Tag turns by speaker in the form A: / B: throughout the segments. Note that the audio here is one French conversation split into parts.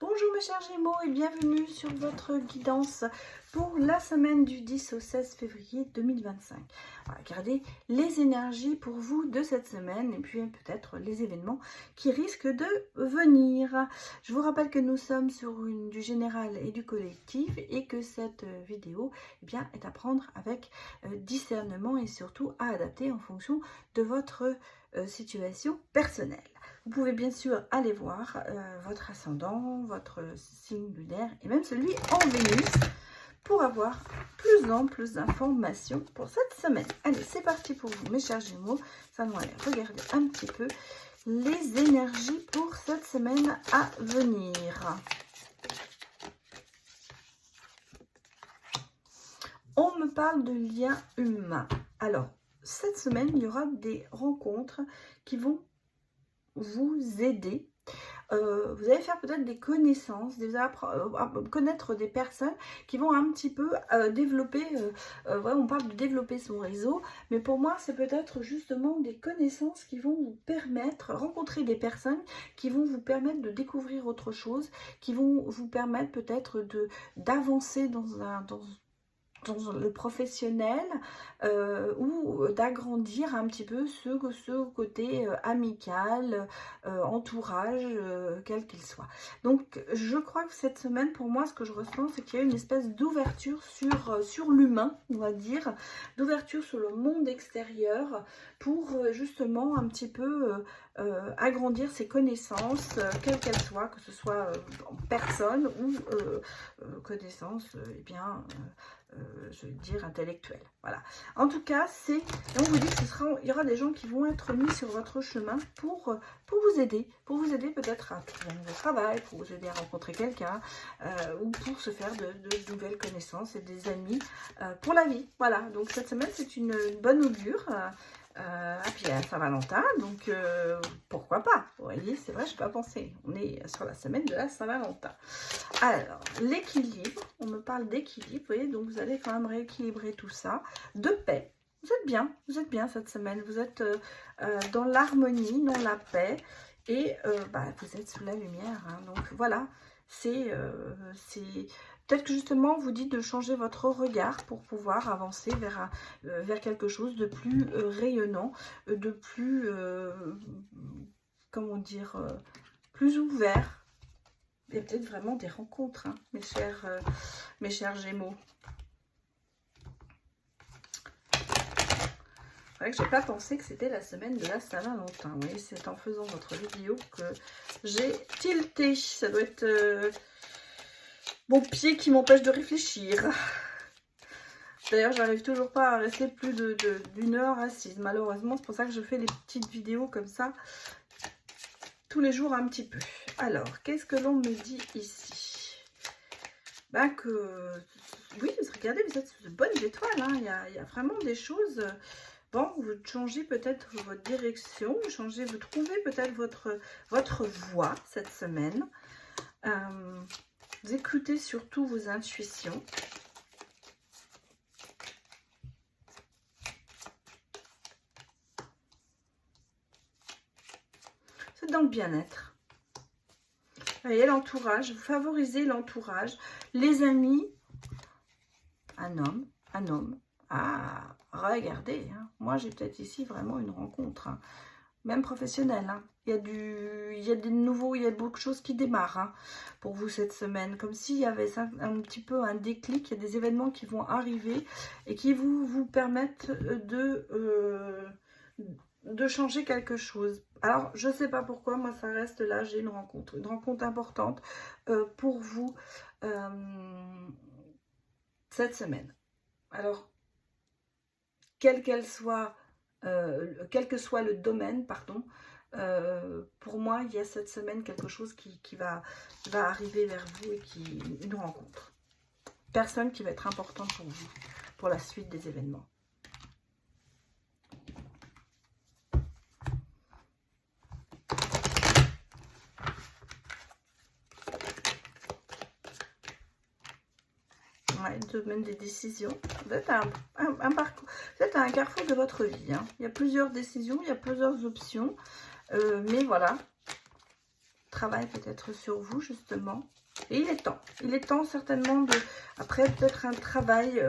A: Bonjour mes chers Gémeaux et bienvenue sur votre guidance pour la semaine du 10 au 16 février 2025. Regardez les énergies pour vous de cette semaine et puis peut-être les événements qui risquent de venir. Je vous rappelle que nous sommes sur du général et du collectif et que cette vidéo est à prendre avec discernement et surtout à adapter en fonction de votre situation personnelle. Vous pouvez bien sûr aller voir votre ascendant, votre signe lunaire et même celui en Vénus pour avoir plus d'amples informations pour cette semaine. Allez, c'est parti pour vous mes chers Gémeaux. Ça nous aller regarder un petit peu les énergies pour cette semaine à venir. On me parle de liens humains. Alors, cette semaine, il y aura des rencontres qui vont vous aider. Vous allez faire peut-être des connaissances, connaître des personnes qui vont un petit peu développer, on parle de développer son réseau, mais pour moi c'est peut-être justement des connaissances qui vont vous permettre, rencontrer des personnes qui vont vous permettre de découvrir autre chose, qui vont vous permettre peut-être d'avancer dans le professionnel ou d'agrandir un petit peu ce côté amical, entourage, quel qu'il soit. Donc je crois que cette semaine, pour moi, ce que je ressens, c'est qu'il y a une espèce d'ouverture sur l'humain, on va dire, d'ouverture sur le monde extérieur pour justement un petit peu agrandir ses connaissances, quelles qu'elles soient, que ce soit en personne ou connaissances, je vais dire intellectuelle. Voilà. En tout cas, on vous dit qu'il y aura des gens qui vont être mis sur votre chemin pour vous aider peut-être à trouver un nouveau travail, pour vous aider à rencontrer quelqu'un ou pour se faire de nouvelles connaissances et des amis pour la vie. Voilà. Donc cette semaine, c'est une bonne augure. Puis il y a Saint-Valentin, donc pourquoi pas? Vous voyez, c'est vrai, je n'ai pas pensé. On est sur la semaine de la Saint-Valentin. Alors, l'équilibre, on me parle d'équilibre, vous voyez, donc vous allez quand même rééquilibrer tout ça. De paix, vous êtes bien cette semaine, vous êtes dans l'harmonie, dans la paix, et vous êtes sous la lumière, hein, donc voilà, c'est peut-être que justement vous dites de changer votre regard pour pouvoir avancer vers quelque chose de plus rayonnant, de plus, comment dire, plus ouvert. Il y a peut-être vraiment des rencontres, hein, mes chers Gémeaux. C'est vrai que je n'ai pas pensé que c'était la semaine de la Saint-Valentin. Oui, c'est en faisant votre vidéo que j'ai tilté. Ça doit être mon pied qui m'empêche de réfléchir. D'ailleurs, j'arrive toujours pas à rester plus d'une heure assise. Malheureusement, c'est pour ça que je fais les petites vidéos comme ça tous les jours un petit peu. Alors, qu'est-ce que l'on me dit ici? Oui, regardez, vous êtes de bonnes étoiles, hein. Il y a vraiment des choses. Bon, vous changez peut-être votre direction, vous trouvez peut-être votre voie cette semaine. Vous écoutez surtout vos intuitions. C'est dans le bien-être. Vous voyez, l'entourage, vous favorisez l'entourage, les amis, un homme. Ah, regardez, hein. Moi j'ai peut-être ici vraiment une rencontre, hein, même professionnelle, hein. Il y a beaucoup de choses qui démarrent, hein, pour vous cette semaine, comme s'il y avait un petit peu un déclic. Il y a des événements qui vont arriver et qui vous permettent de changer quelque chose. Alors, je ne sais pas pourquoi, moi ça reste là, j'ai une rencontre importante pour vous cette semaine. Alors, quel que soit le domaine, pardon, pour moi, il y a cette semaine quelque chose qui va arriver vers vous et une rencontre. Personne qui va être importante pour vous, pour la suite des événements. Ouais, domaine des décisions. Vous êtes vous êtes à un carrefour de votre vie, hein. Il y a plusieurs décisions, il y a plusieurs options. Mais voilà. travail peut-être sur vous justement. Et il est temps certainement de, après peut-être un travail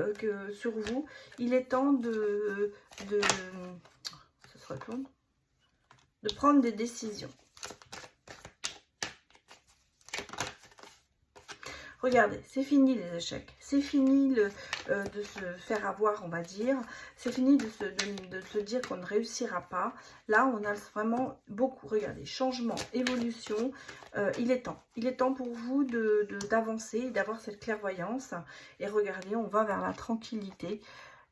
A: sur vous, il est temps ça se retourne, de prendre des décisions. Regardez, c'est fini les échecs, c'est fini de se faire avoir, on va dire, c'est fini de se dire qu'on ne réussira pas. Là, on a vraiment beaucoup, regardez, changement, évolution, il est temps pour vous d'avancer, d'avoir cette clairvoyance. Et regardez, on va vers la tranquillité.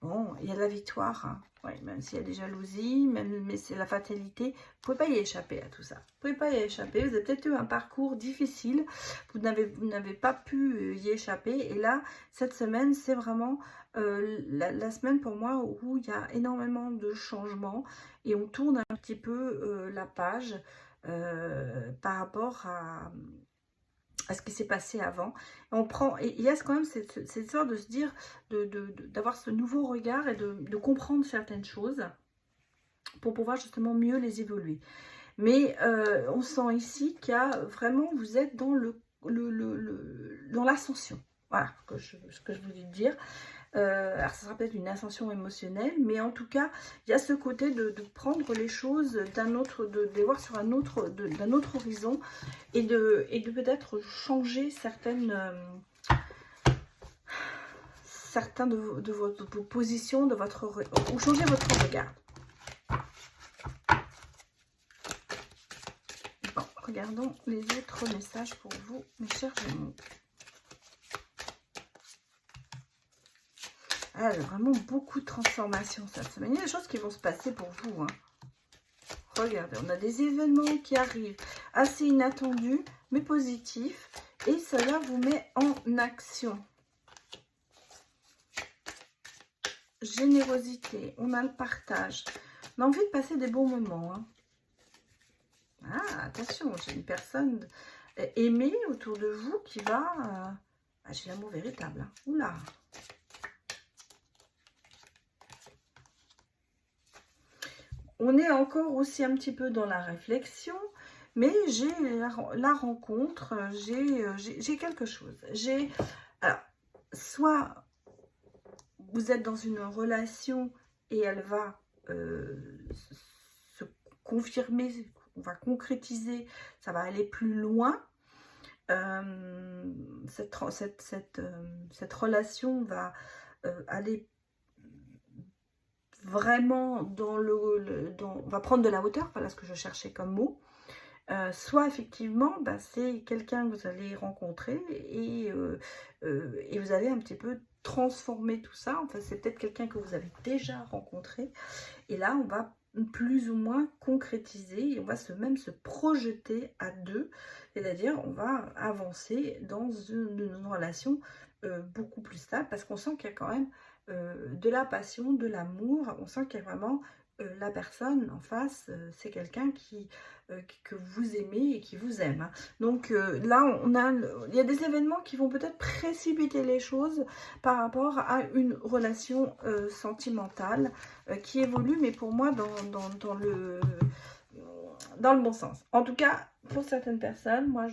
A: Bon, il y a de la victoire, hein. Ouais, même s'il y a des jalousies, mais c'est la fatalité. Vous ne pouvez pas y échapper à tout ça. Vous ne pouvez pas y échapper. Vous avez peut-être eu un parcours difficile. Vous n'avez pas pu y échapper. Et là, cette semaine, c'est vraiment la semaine pour moi où il y a énormément de changements. Et on tourne un petit peu la page par rapport à ce qui s'est passé avant. Et il y a quand même cette histoire de se dire, d'avoir ce nouveau regard et de comprendre certaines choses pour pouvoir justement mieux les évoluer. Mais on sent ici qu'il y a vraiment, vous êtes dans dans l'ascension. Voilà ce que je voulais dire. Alors ça sera peut-être une ascension émotionnelle, mais en tout cas il y a ce côté de prendre les choses d'un autre, de les voir sur d'un autre horizon, et de peut-être changer certains de vos positions, ou changer votre regard. Bon, regardons les autres messages pour vous, mes chers Gémeaux. Ah, vraiment beaucoup de transformations cette semaine. Il y a des choses qui vont se passer pour vous, hein. Regardez, on a des événements qui arrivent assez inattendus, mais positifs. Et cela vous met en action. Générosité, on a le partage. On a envie de passer des bons moments, hein. Ah, attention, j'ai une personne aimée autour de vous qui va... Ah, j'ai l'amour véritable, hein. Oula. On est encore aussi un petit peu dans la réflexion, mais j'ai la rencontre, j'ai quelque chose. Alors, soit vous êtes dans une relation et elle va se confirmer, on va concrétiser, ça va aller plus loin. Cette relation va aller vraiment on va prendre de la hauteur, voilà ce que je cherchais comme mot. Soit effectivement, c'est quelqu'un que vous allez rencontrer et vous allez un petit peu transformer tout ça. Enfin, c'est peut-être quelqu'un que vous avez déjà rencontré. Et là, on va plus ou moins concrétiser et on va même se projeter à deux. C'est-à-dire, on va avancer dans une relation beaucoup plus stable, parce qu'on sent qu'il y a quand même de la passion, de l'amour. On sent qu'il y a vraiment la personne en face, c'est quelqu'un que vous aimez et qui vous aime, hein. Donc là, il y a des événements qui vont peut-être précipiter les choses par rapport à une relation sentimentale qui évolue, mais pour moi dans le bon sens. En tout cas, pour certaines personnes, moi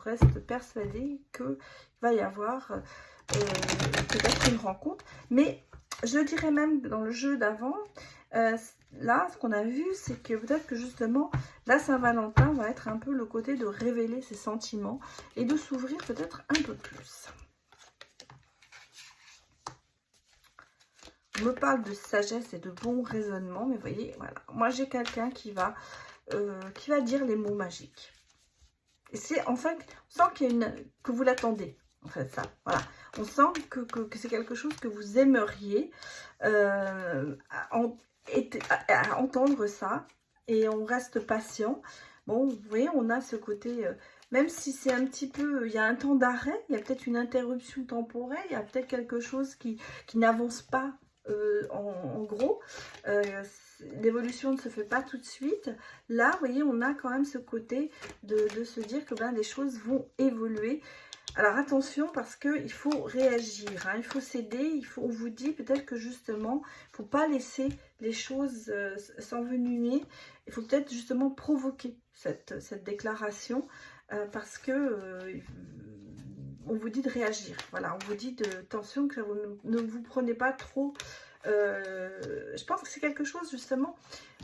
A: reste persuadée qu'il va y avoir peut-être une rencontre, mais je dirais même dans le jeu d'avant, là, ce qu'on a vu, c'est que peut-être que justement, la Saint-Valentin va être un peu le côté de révéler ses sentiments et de s'ouvrir peut-être un peu plus. On me parle de sagesse et de bon raisonnement, mais vous voyez, voilà. Moi, j'ai quelqu'un qui va dire les mots magiques. Et c'est enfin, on sent qu'il y a que vous l'attendez. En fait, ça, voilà. On sent que c'est quelque chose que vous aimeriez entendre ça, et on reste patient. Bon, vous voyez, on a ce côté, même si c'est un petit peu, il y a un temps d'arrêt, il y a peut-être une interruption temporaire, il y a peut-être quelque chose qui n'avance pas en gros. L'évolution ne se fait pas tout de suite. Là, vous voyez, on a quand même ce côté de se dire que les choses vont évoluer. Alors attention, parce qu'il faut réagir, hein, il faut céder, on vous dit peut-être que justement, il ne faut pas laisser les choses s'envenimer, il faut peut-être justement provoquer cette déclaration parce que on vous dit de réagir. Voilà, on vous dit de attention que vous ne vous prenez pas trop. Je pense que c'est quelque chose justement.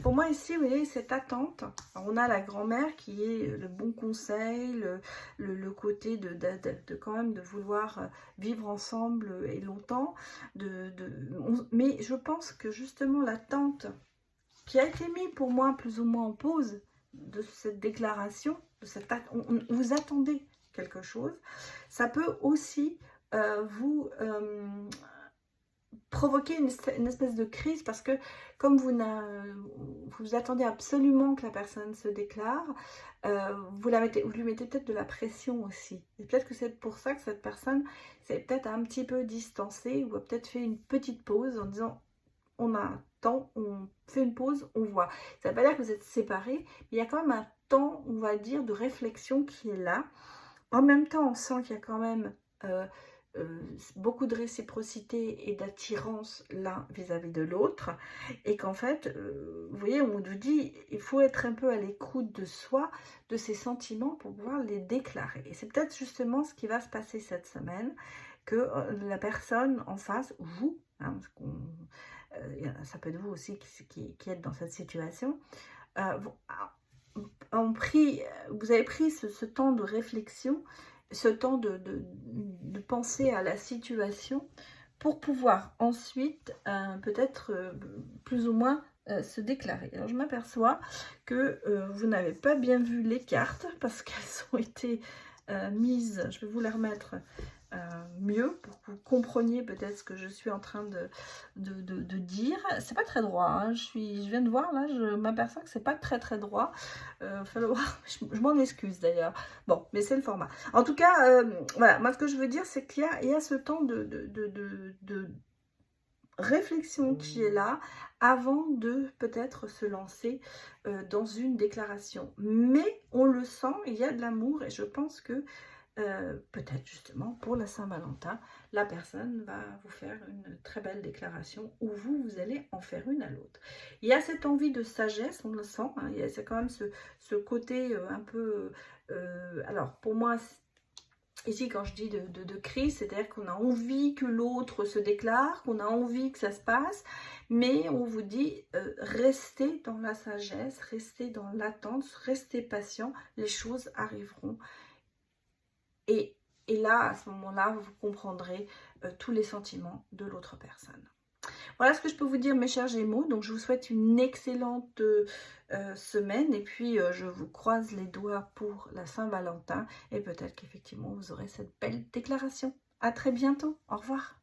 A: Pour moi ici, vous voyez, cette attente. Alors, on a la grand-mère qui est le bon conseil, le côté de quand même de vouloir vivre ensemble et longtemps. Mais je pense que justement l'attente qui a été mise pour moi plus ou moins en pause de cette déclaration, vous attendez quelque chose, ça peut aussi vous provoquer une espèce de crise parce que comme vous attendez absolument que la personne se déclare, vous lui mettez peut-être de la pression aussi. Et peut-être que c'est pour ça que cette personne s'est peut-être un petit peu distancée ou a peut-être fait une petite pause en disant on a un temps, on fait une pause, on voit. Ça ne veut pas dire que vous êtes séparés, mais il y a quand même un temps, on va dire, de réflexion qui est là. En même temps, on sent qu'il y a quand même beaucoup de réciprocité et d'attirance l'un vis-à-vis de l'autre. Et qu'en fait, vous voyez, on nous dit, il faut être un peu à l'écoute de soi, de ses sentiments pour pouvoir les déclarer. Et c'est peut-être justement ce qui va se passer cette semaine, que la personne en face, vous, hein, parce ça peut être vous aussi qui êtes dans cette situation, vous avez pris ce temps de réflexion, ce temps de penser à la situation pour pouvoir ensuite peut-être plus ou moins se déclarer. Alors je m'aperçois que vous n'avez pas bien vu les cartes parce qu'elles ont été mises, je vais vous les remettre mieux pour que vous compreniez peut-être ce que je suis en train de dire. C'est pas très droit, hein. Je viens de voir là, je m'aperçois que c'est pas très droit. Je m'en excuse d'ailleurs. Bon, mais c'est le format. En tout cas, voilà, moi ce que je veux dire, c'est qu'il y a ce temps de réflexion qui est là avant de peut-être se lancer dans une déclaration. Mais on le sent, il y a de l'amour et je pense que peut-être justement pour la Saint-Valentin, la personne va vous faire une très belle déclaration ou vous allez en faire une à l'autre. Il y a cette envie de sagesse, on le sent, hein, c'est quand même ce côté un peu... alors pour moi, ici quand je dis de crise, c'est-à-dire qu'on a envie que l'autre se déclare, qu'on a envie que ça se passe, mais on vous dit restez dans la sagesse, restez dans l'attente, restez patient, les choses arriveront. Et là, à ce moment-là, vous comprendrez tous les sentiments de l'autre personne. Voilà ce que je peux vous dire, mes chers Gémeaux. Donc, je vous souhaite une excellente semaine. Et puis, je vous croise les doigts pour la Saint-Valentin. Et peut-être qu'effectivement, vous aurez cette belle déclaration. À très bientôt. Au revoir.